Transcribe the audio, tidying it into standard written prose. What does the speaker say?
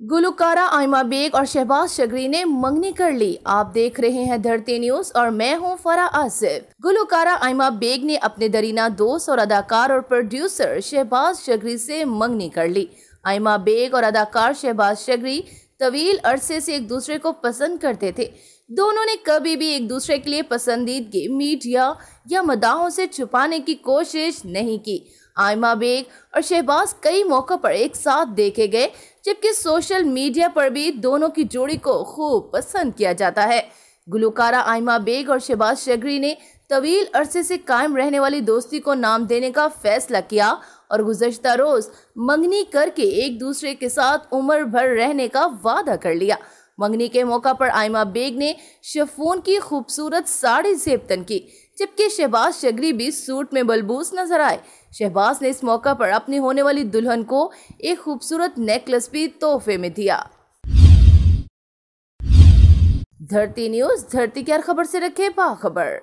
गुलकारा आइमा bag और शहबाज शगरी ने मंगनी कर ली। आप देख रहे हैं धरती न्यूज और मैं हूं फरा आसिफ। गुलकारा आइमा बेग ने अपने दरीना दोस्त और अदाकार और प्रोड्यूसर शहबाज शगरी से मंगनी कर ली। आइमा बेग और अदाकार शहबाज शगरी तवील अरसे से एक दूसरे को पसंद करते थे। दोनों ने कभी भी एक दूसरे के लिए पसंदीदगी मीडिया या मदाहों से छुपाने की कोशिश नहीं की। आइमा बेग और शहबाज कई मौकों पर एक साथ देखे गए, जबकि सोशल मीडिया पर भी दोनों की जोड़ी को खूब पसंद किया जाता है। गुलकारा आइमा बेग और शहबाज शगरी ने तवील अरसे से कायम रहने वाली दोस्ती को नाम देने का फैसला किया और गुज़श्ता रोज मंगनी करके एक दूसरे के साथ उम्र भर रहने का वादा कर लिया। मंगनी के मौका पर आइमा बेग ने शिफॉन की खूबसूरत साड़ी ज़ेबतन की, जबकि शहबाज शगरी भी सूट में बलबूस नजर आए। शहबाज ने इस मौका पर अपनी होने वाली दुल्हन को एक खूबसूरत नेकलेस भी तोहफे में दिया। धरती न्यूज, धरती की हर खबर से रखे बाखबर।